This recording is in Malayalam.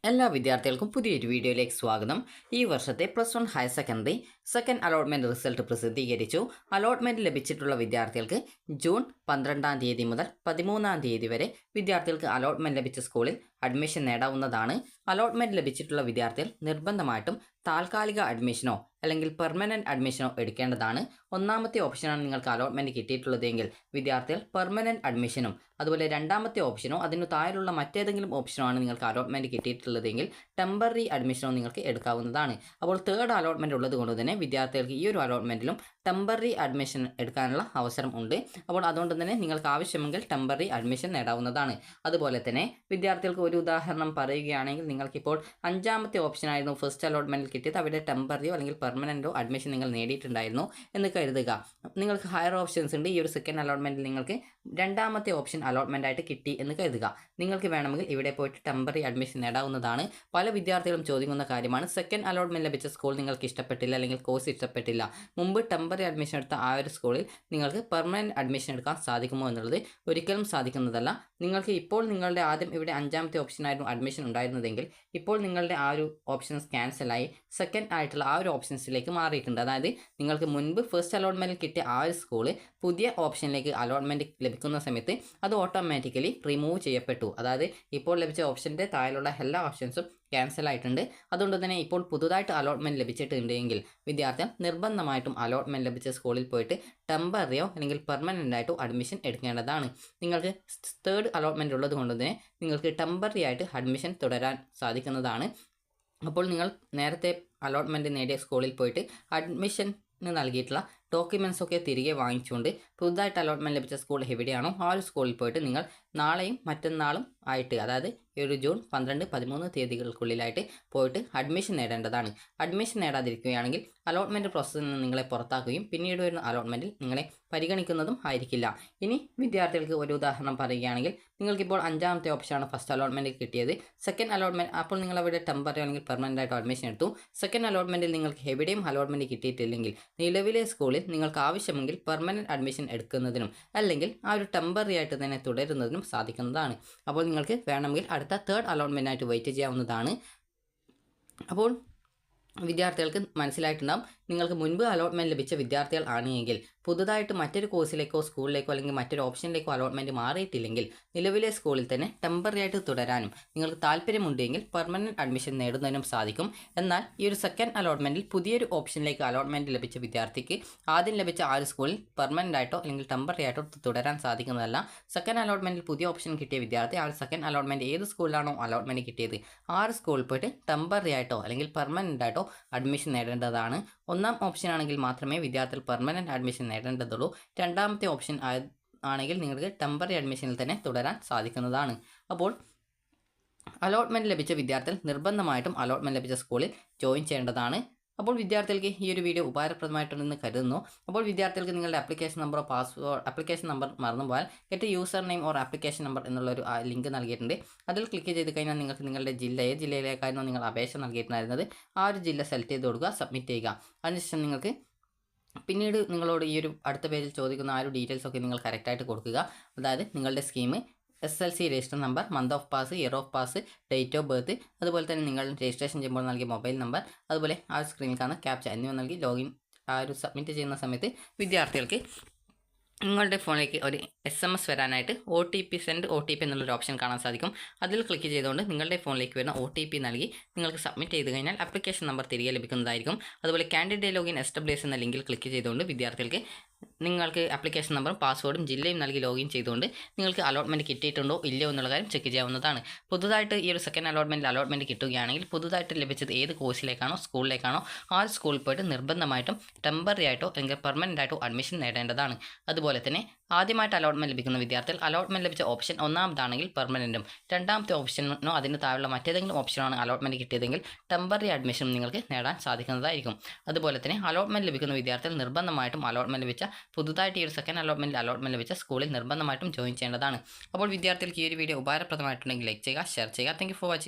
എല്ലാ വിദ്യാർത്ഥികൾക്കും പുതിയൊരു വീഡിയോയിലേക്ക് സ്വാഗതം. ഈ വർഷത്തെ +1 higher secondary second allotment result പ്രസിദ്ധീകരിച്ചു. അലോട്ട്മെൻറ്റ് ലഭിച്ചിട്ടുള്ള വിദ്യാർത്ഥികൾക്ക് ജൂൺ 12-ാം തീയതി മുതൽ 13-ാം തീയതി വരെ വിദ്യാർത്ഥികൾക്ക് അലോട്ട്മെൻറ്റ് ലഭിച്ച സ്കൂളിൽ അഡ്മിഷൻ നേടാവുന്നതാണ്. അലോട്ട്മെൻറ്റ് ലഭിച്ചിട്ടുള്ള വിദ്യാർത്ഥികൾ നിർബന്ധമായിട്ടും താൽക്കാലിക അഡ്മിഷനോ അല്ലെങ്കിൽ പെർമനൻറ്റ് അഡ്മിഷനോ എടുക്കേണ്ടതാണ്. ഒന്നാമത്തെ ഓപ്ഷനാണ് നിങ്ങൾക്ക് അലോട്ട്മെൻറ്റ് കിട്ടിയിട്ടുള്ളതെങ്കിൽ വിദ്യാർത്ഥികൾ പെർമനൻറ്റ് അഡ്മിഷനും അതുപോലെ രണ്ടാമത്തെ ഓപ്ഷനോ അതിനു താഴെയുള്ള മറ്റേതെങ്കിലും ഓപ്ഷനോ ആണ് നിങ്ങൾക്ക് അലോട്ട്മെൻറ്റ് കിട്ടിയിട്ടുള്ളതെങ്കിൽ ടെമ്പററി അഡ്മിഷനോ നിങ്ങൾക്ക് എടുക്കാവുന്നതാണ്. അപ്പോൾ തേർഡ് അലോട്ട്മെൻറ്റ് ഉള്ളത് കൊണ്ട് തന്നെ വിദ്യാർത്ഥികൾക്ക് ഈ ഒരു അലോട്ട്മെൻറ്റിലും ടെമ്പററി അഡ്മിഷൻ എടുക്കാനുള്ള അവസരം ഉണ്ട്. അപ്പോൾ അതുകൊണ്ട് തന്നെ നിങ്ങൾക്ക് ആവശ്യമെങ്കിൽ ടെമ്പററി അഡ്മിഷൻ നേടാവുന്നതാണ്. അതുപോലെ തന്നെ വിദ്യാർത്ഥികൾക്ക് ഒരു ഉദാഹരണം പറയുകയാണെങ്കിൽ നിങ്ങൾക്കിപ്പോൾ 5ാമത്തെ ഓപ്ഷനായിരുന്നു ഫസ്റ്റ് അലോട്ട്മെൻറ്റിൽ കിട്ടിയത്. അവിടെ ടെമ്പററിയോ അല്ലെങ്കിൽ പെർമനൻറ്റോ അഡ്മിഷൻ നിങ്ങൾ നേടിയിട്ടുണ്ടായിരുന്നു എന്ന് കരുതുക. നിങ്ങൾക്ക് ഹയർ ഓപ്ഷൻസ് ഉണ്ട്. ഈ ഒരു സെക്കൻഡ് അലോട്ട്മെൻറ്റിൽ നിങ്ങൾക്ക് 2ാമത്തെ ഓപ്ഷൻ അലോട്ട്മെൻ്റ് ആയിട്ട് കിട്ടി എന്ന് കരുതുക. നിങ്ങൾക്ക് വേണമെങ്കിൽ ഇവിടെ പോയിട്ട് ടെമ്പററി അഡ്മിഷൻ നേടാവുന്നതാണ്. പല വിദ്യാർത്ഥികളും ചോദിക്കുന്ന കാര്യമാണ്, സെക്കൻഡ് അലോട്ട്മെൻറ്റ് ലഭിച്ച സ്കൂൾ നിങ്ങൾക്ക് ഇഷ്ടപ്പെട്ടില്ല അല്ലെങ്കിൽ കോഴ്സ് ഇഷ്ടപ്പെട്ടില്ല, മുമ്പ് ടെമ്പററി അഡ്മിഷൻ എടുത്ത ആ ഒരു സ്കൂളിൽ നിങ്ങൾക്ക് പെർമനൻറ്റ് അഡ്മിഷൻ എടുക്കാൻ സാധിക്കുമോ എന്നുള്ളത്. ഒരിക്കലും സാധിക്കുന്നതല്ല. നിങ്ങൾക്ക് ഇപ്പോൾ നിങ്ങളുടെ ആദ്യം ഇവിടെ 5ാമത്തെ ഓപ്ഷനായിരുന്നു അഡ്മിഷൻ ഉണ്ടായിരുന്നതെങ്കിൽ ഇപ്പോൾ നിങ്ങളുടെ ആ ഒരു ഓപ്ഷൻസ് ക്യാൻസലായി സെക്കൻഡ് ആയിട്ടുള്ള ആ ഒരു ഓപ്ഷൻസിലേക്ക് മാറിയിട്ടുണ്ട്. അതായത് നിങ്ങൾക്ക് മുൻപ് ഫസ്റ്റ് അലോട്ട്മെൻറ്റിൽ കിട്ടിയ ആ ഒരു സ്കൂള് പുതിയ ഓപ്ഷനിലേക്ക് അലോട്ട്മെൻറ്റ് ലഭിക്കുന്ന സമയത്ത് അത് ഓട്ടോമാറ്റിക്കലി റിമൂവ് ചെയ്യപ്പെട്ടു. അതായത് ഇപ്പോൾ ലഭിച്ച ഓപ്ഷൻ്റെ താഴെയുള്ള എല്ലാ ഓപ്ഷൻസും ക്യാൻസൽ ആയിട്ടുണ്ട്. അതുകൊണ്ട് തന്നെ ഇപ്പോൾ പുതുതായിട്ട് അലോട്ട്മെൻറ്റ് ലഭിച്ചിട്ടുണ്ടെങ്കിൽ വിദ്യാർത്ഥികൾ നിർബന്ധമായിട്ടും അലോട്ട്മെൻറ്റ് ലഭിച്ച സ്കൂളിൽ പോയിട്ട് ടെമ്പററിയോ അല്ലെങ്കിൽ പെർമനൻ്റ് ആയിട്ടോ അഡ്മിഷൻ എടുക്കേണ്ടതാണ്. നിങ്ങൾക്ക് തേർഡ് അലോട്ട്മെൻറ്റ് ഉള്ളത് കൊണ്ട് തന്നെ നിങ്ങൾക്ക് ടെമ്പററി ആയിട്ട് അഡ്മിഷൻ തുടരാൻ സാധിക്കുന്നതാണ്. അപ്പോൾ നിങ്ങൾ നേരത്തെ അലോട്ട്മെൻറ്റ് നേടിയ സ്കൂളിൽ പോയിട്ട് അഡ്മിഷന് നൽകിയിട്ടുള്ള ഡോക്യുമെൻറ്റ്സ് ഒക്കെ തിരികെ വാങ്ങിച്ചുകൊണ്ട് പുതുതായിട്ട് അലോട്ട്മെൻറ്റ് ലഭിച്ച സ്കൂൾ എവിടെയാണോ ആ ഒരു സ്കൂളിൽ പോയിട്ട് നിങ്ങൾ നാളെയും മറ്റന്നാളും ആയിട്ട്, അതായത് ഈ ഒരു ജൂൺ 12, 13 തീയതികൾക്കുള്ളിലായിട്ട് പോയിട്ട് അഡ്മിഷൻ നേടേണ്ടതാണ്. അഡ്മിഷൻ നേടാതിരിക്കുകയാണെങ്കിൽ അലോട്ട്മെൻറ്റ് പ്രോസസ്സിൽ നിന്ന് നിങ്ങളെ പുറത്താക്കുകയും പിന്നീട് വരുന്ന അലോട്ട്മെൻറ്റിൽ നിങ്ങളെ പരിഗണിക്കുന്നതും ആയിരിക്കില്ല. ഇനി വിദ്യാർത്ഥികൾക്ക് ഒരു ഉദാഹരണം പറയുകയാണെങ്കിൽ നിങ്ങൾക്കിപ്പോൾ 5ാമത്തെ ഓപ്ഷനാണ് ഫസ്റ്റ് അലോട്ട്മെൻറ്റിൽ കിട്ടിയത്. സെക്കൻഡ് അലോട്ട്മെൻറ്റ് അപ്പോൾ നിങ്ങൾ അവിടെ ടെമ്പററി അല്ലെങ്കിൽ പെർമനൻ്റ് ആയിട്ട് അഡ്മിഷൻ എടുത്തു. സെക്കൻഡ് അലോട്ട്മെൻറ്റിൽ നിങ്ങൾക്ക് എവിടെയും അലോട്ട്മെൻറ്റ് കിട്ടിയിട്ടില്ലെങ്കിൽ നിലവിലെ സ്കൂളിൽ നിങ്ങൾക്ക് ആവശ്യമെങ്കിൽ പെർമനൻറ്റ് അഡ്മിഷൻ എടുക്കുന്നതിനും അല്ലെങ്കിൽ ആ ഒരു ടെമ്പററി ആയിട്ട് തന്നെ തുടരുന്നതിനും സാധിക്കുന്നതാണ്. അപ്പോൾ നിങ്ങൾക്ക് വേണമെങ്കിൽ അടുത്ത തേർഡ് അലോട്ട്മെൻറ്റിനായിട്ട് വെയിറ്റ് ചെയ്യാവുന്നതാണ്. അപ്പോൾ വിദ്യാർത്ഥികൾക്ക് മനസ്സിലായിട്ടുണ്ടാകും, നിങ്ങൾക്ക് മുൻപ് അലോട്ട്മെൻറ്റ് ലഭിച്ച വിദ്യാർത്ഥികൾ ആണെങ്കിൽ പുതുതായിട്ട് മറ്റൊരു കോഴ്സിലേക്കോ സ്കൂളിലേക്കോ അല്ലെങ്കിൽ മറ്റൊരു ഓപ്ഷനിലേക്കോ അലോട്ട്മെൻറ്റ് മാറിയിട്ടില്ലെങ്കിൽ നിലവിലെ സ്കൂളിൽ തന്നെ ടെമ്പററി ആയിട്ട് തുടരാനും നിങ്ങൾക്ക് താല്പര്യമുണ്ടെങ്കിൽ പെർമനൻറ്റ് അഡ്മിഷൻ നേടുന്നതിനും സാധിക്കും. എന്നാൽ ഈ ഒരു സെക്കൻഡ് അലോട്ട്മെൻറ്റിൽ പുതിയൊരു ഓപ്ഷനിലേക്ക് അലോട്ട്മെൻറ്റ് ലഭിച്ച വിദ്യാർത്ഥിക്ക് ആദ്യം ലഭിച്ച ആ ഒരു സ്കൂളിൽ പെർമനൻ്റ് ആയിട്ടോ അല്ലെങ്കിൽ ടെമ്പററി ആയിട്ടോ തുടരാൻ സാധിക്കുന്നതല്ല. സെക്കൻഡ് അലോട്ട്മെൻറ്റിൽ പുതിയ ഓപ്ഷൻ കിട്ടിയ വിദ്യാർത്ഥി ആ ഒരു സെക്കൻഡ് അലോട്ട്മെൻറ്റ് ഏത് സ്കൂളിലാണോ അലോട്ട്മെൻറ്റ് കിട്ടിയത് ആ ഒരു സ്കൂളിൽ പോയിട്ട് ടെമ്പററി ആയിട്ടോ അല്ലെങ്കിൽ പെർമനൻ്റ് ആയിട്ടോ അഡ്മിഷൻ നേടേണ്ടതാണ്. 1ാം ഓപ്ഷൻ ആണെങ്കിൽ മാത്രമേ വിദ്യാർത്ഥികൾ പെർമനൻറ്റ് അഡ്മിഷൻ നേടേണ്ടതുള്ളൂ. 2ാമത്തെ ഓപ്ഷൻ ആണെങ്കിൽ നിങ്ങൾക്ക് ടെമ്പററി അഡ്മിഷനിൽ തന്നെ തുടരാൻ സാധിക്കുന്നതാണ്. അപ്പോൾ അലോട്ട്മെൻറ്റ് ലഭിച്ച വിദ്യാർത്ഥികൾ നിർബന്ധമായിട്ടും അലോട്ട്മെൻറ്റ് ലഭിച്ച സ്കൂളിൽ ജോയിൻ ചെയ്യേണ്ടതാണ്. അപ്പോൾ വിദ്യാർത്ഥികൾക്ക് ഈ ഒരു വീഡിയോ ഉപകാരപ്രദമായിട്ടുണ്ടെന്ന് കരുതുന്നു. അപ്പോൾ വിദ്യാർത്ഥികൾക്ക് നിങ്ങളുടെ ആപ്ലിക്കേഷൻ നമ്പറോ ആപ്ലിക്കേഷൻ നമ്പർ മറന്നുപോയാൽ get user name or application number എന്നുള്ളൊരു ലിങ്ക് നൽകിയിട്ടുണ്ട്. അതിൽ ക്ലിക്ക് ചെയ്ത് കഴിഞ്ഞാൽ നിങ്ങൾക്ക് നിങ്ങളുടെ ജില്ലയിലേക്കായിരുന്നു നിങ്ങൾ അപേക്ഷ നൽകിയിട്ടുണ്ടായിരുന്നത് ആ ഒരു ജില്ല സെലക്ട് ചെയ്ത് കൊടുക്കുക, സബ്മിറ്റ് ചെയ്യുക. അതിനുശേഷം നിങ്ങൾക്ക് പിന്നീട് നിങ്ങളോട് ഈ ഒരു അടുത്ത പേജിൽ ചോദിക്കുന്ന ആ ഒരു ഡീറ്റെയിൽസ് ഒക്കെ നിങ്ങൾ കറക്റ്റായിട്ട് കൊടുക്കുക. അതായത് നിങ്ങളുടെ scheme, SLC register number, month of pass, year of pass, date of birth, അതുപോലെ തന്നെ നിങ്ങൾ രജിസ്ട്രേഷൻ ചെയ്യുമ്പോൾ നൽകിയ മൊബൈൽ നമ്പർ, അതുപോലെ ആ സ്ക്രീനിൽ കാണുന്ന ക്യാപ്ച എന്നിവ നൽകി ലോഗിൻ ആ ഒരു സബ്മിറ്റ് ചെയ്യുന്ന സമയത്ത് വിദ്യാർത്ഥികൾക്ക് നിങ്ങളുടെ ഫോണിലേക്ക് ഒരു SMS വരാനായിട്ട് OTP സെൻഡ് OTP എന്നുള്ളൊരു ഓപ്ഷൻ കാണാൻ സാധിക്കും. അതിൽ ക്ലിക്ക് ചെയ്തുകൊണ്ട് നിങ്ങളുടെ ഫോണിലേക്ക് വരുന്ന OTP നൽകി നിങ്ങൾക്ക് സബ്മിറ്റ് ചെയ്ത് കഴിഞ്ഞാൽ ആപ്ലിക്കേഷൻ നമ്പർ തിരികെ ലഭിക്കുന്നതായിരിക്കും. അതുപോലെ കാൻഡിഡേറ്റ് ലോഗിൻ SWS എന്ന ലിങ്കിൽ ക്ലിക്ക് ചെയ്തുകൊണ്ട് വിദ്യാർത്ഥികൾക്ക് നിങ്ങൾക്ക് ആപ്ലിക്കേഷൻ നമ്പറും പാസ്വേഡും ജില്ലയും നൽകി ലോഗിൻ ചെയ്തുകൊണ്ട് നിങ്ങൾക്ക് അലോട്ട്മെൻറ്റ് കിട്ടിയിട്ടുണ്ടോ ഇല്ലയോ എന്നുള്ള കാര്യം ചെക്ക് ചെയ്യാവുന്നതാണ്. പുതുതായിട്ട് ഈ ഒരു സെക്കൻഡ് അലോട്ട്മെൻറ്റ് കിട്ടുകയാണെങ്കിൽ പുതുതായിട്ട് ലഭിച്ചത് ഏത് കോഴ്സിലേക്കാണോ സ്കൂളിലേക്കാണോ ആ സ്കൂളിൽ പോയിട്ട് നിർബന്ധമായിട്ടും ടെമ്പററി ആയിട്ടോ അല്ലെങ്കിൽ പെർമനൻ്റ് ആയിട്ടോ അഡ്മിഷൻ നേടേണ്ടതാണ്. അതുപോലെ തന്നെ ആദ്യമായിട്ട് അലോട്ട്മെൻറ്റ് ലഭിക്കുന്ന വിദ്യാർത്ഥികൾ അലോട്ട്മെൻറ്റ് ലഭിച്ച ഓപ്ഷൻ 1ാമതാണെങ്കിൽ പെർമനൻറ്റും 2ാമത്തെ ഓപ്ഷനോ അതിന് താഴെയുള്ള മറ്റേതെങ്കിലും ഓപ്ഷനാണ് അലോട്ട്മെൻറ്റ് കിട്ടിയതെങ്കിൽ ടെമ്പററി അഡ്മിഷനും നിങ്ങൾക്ക് നേടാൻ സാധിക്കുന്നതായിരിക്കും. അതുപോലെ തന്നെ അലോട്ട്മെൻറ്റ് ലഭിക്കുന്ന വിദ്യാർത്ഥികൾ നിർബന്ധമായിട്ടും അലോട്ട്മെൻറ്റ് ലഭിച്ച പുതുതായിട്ട് ഈ ഒരു സെക്കൻഡ് അലോട്ട്മെൻറ്റ് ലഭിച്ച സ്കൂളിൽ നിർബന്ധമായിട്ടും ജോയിൻ ചെയ്യേണ്ടതാണ്. അപ്പോൾ വിദ്യാർത്ഥികൾക്ക് ഈ ഒരു വീഡിയോ ഉപകാരപ്രദമായിട്ടുണ്ടെങ്കിൽ ലൈക്ക് ചെയ്യുക, ഷെയർ ചെയ്യുക. Thank you for watching.